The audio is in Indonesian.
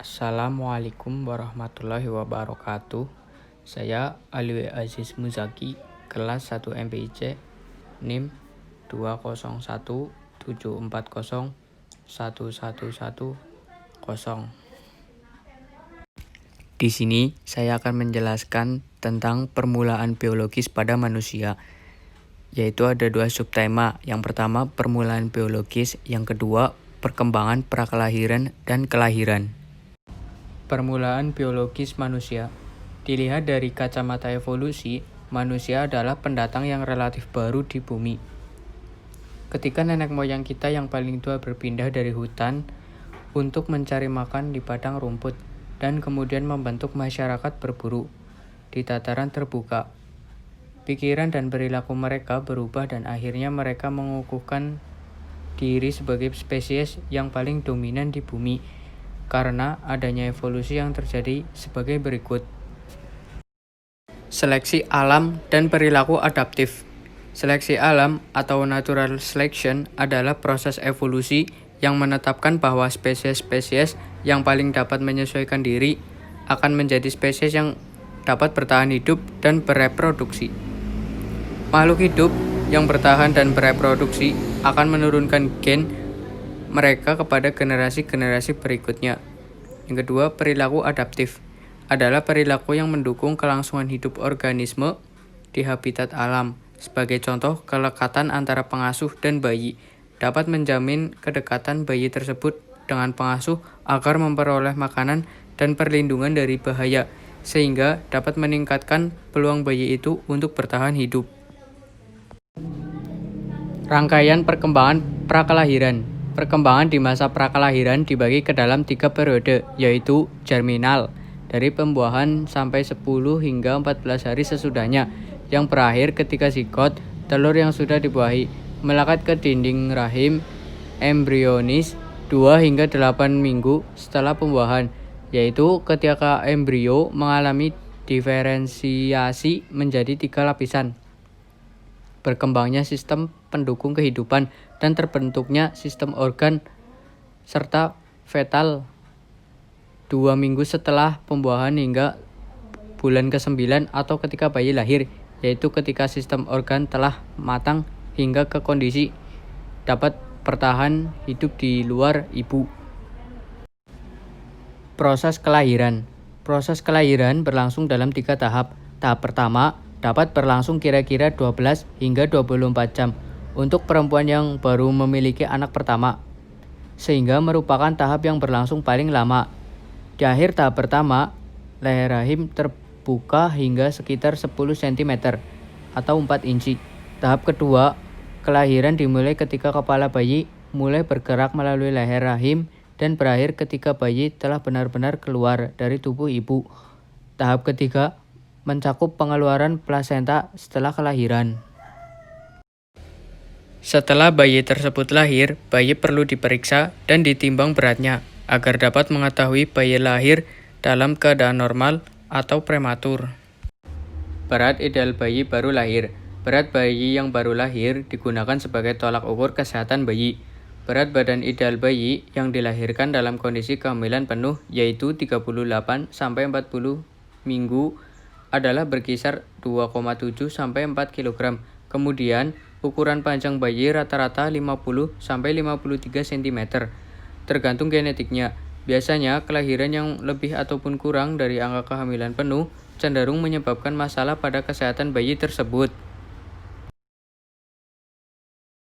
Assalamualaikum warahmatullahi wabarakatuh. Saya Alwi Aziz Muzaki, kelas 1 MPIC, NIM 20174011110. Di sini saya akan menjelaskan tentang permulaan biologis pada manusia, yaitu ada dua subtema. Yang pertama, permulaan biologis, yang kedua, perkembangan prakelahiran dan kelahiran. Permulaan biologis manusia. Dilihat dari kacamata evolusi, manusia adalah pendatang yang relatif baru di bumi. Ketika nenek moyang kita yang paling tua berpindah dari hutan untuk mencari makan di padang rumput dan kemudian membentuk masyarakat berburu di tataran terbuka, pikiran dan perilaku mereka berubah dan akhirnya mereka mengukuhkan diri sebagai spesies yang paling dominan di bumi karena adanya evolusi yang terjadi sebagai berikut. Seleksi alam dan perilaku adaptif. Seleksi alam atau natural selection adalah proses evolusi yang menetapkan bahwa spesies-spesies yang paling dapat menyesuaikan diri akan menjadi spesies yang dapat bertahan hidup dan bereproduksi. Makhluk hidup yang bertahan dan bereproduksi akan menurunkan gen mereka kepada generasi-generasi berikutnya. Yang kedua, perilaku adaptif adalah perilaku yang mendukung kelangsungan hidup organisme di habitat alam. Sebagai contoh, kelekatan antara pengasuh dan bayi dapat menjamin kedekatan bayi tersebut dengan pengasuh agar memperoleh makanan dan perlindungan dari bahaya, sehingga dapat meningkatkan peluang bayi itu untuk bertahan hidup. Rangkaian perkembangan prakelahiran. Perkembangan di masa prakelahiran dibagi ke dalam 3 periode, yaitu germinal, dari pembuahan sampai 10 hingga 14 hari sesudahnya, yang berakhir ketika zigot, telur yang sudah dibuahi, melekat ke dinding rahim, embrionis, 2 hingga 8 minggu setelah pembuahan, yaitu ketika embrio mengalami diferensiasi menjadi 3 lapisan. Berkembangnya sistem pendukung kehidupan dan terbentuknya sistem organ serta fetal 2 minggu setelah pembuahan hingga bulan ke-9 atau ketika bayi lahir, yaitu ketika sistem organ telah matang hingga ke kondisi dapat bertahan hidup di luar ibu. Proses kelahiran. Proses kelahiran berlangsung dalam 3 tahap. Tahap pertama dapat berlangsung kira-kira 12 hingga 24 jam untuk perempuan yang baru memiliki anak pertama, sehingga merupakan tahap yang berlangsung paling lama. Di akhir tahap pertama, leher rahim terbuka hingga sekitar 10 cm atau 4 inci. Tahap kedua, kelahiran dimulai ketika kepala bayi mulai bergerak melalui leher rahim dan berakhir ketika bayi telah benar-benar keluar dari tubuh ibu. Tahap ketiga mencakup pengeluaran plasenta setelah kelahiran. Setelah bayi tersebut lahir, bayi perlu diperiksa dan ditimbang beratnya agar dapat mengetahui bayi lahir dalam keadaan normal atau prematur. Berat ideal bayi baru lahir. Berat bayi yang baru lahir digunakan sebagai tolak ukur kesehatan bayi. Berat badan ideal bayi yang dilahirkan dalam kondisi kehamilan penuh, yaitu 38-40 minggu, adalah berkisar 2,7 sampai 4 kg. Kemudian, ukuran panjang bayi rata-rata 50 sampai 53 cm, tergantung genetiknya. Biasanya, kelahiran yang lebih ataupun kurang dari angka kehamilan penuh cenderung menyebabkan masalah pada kesehatan bayi tersebut.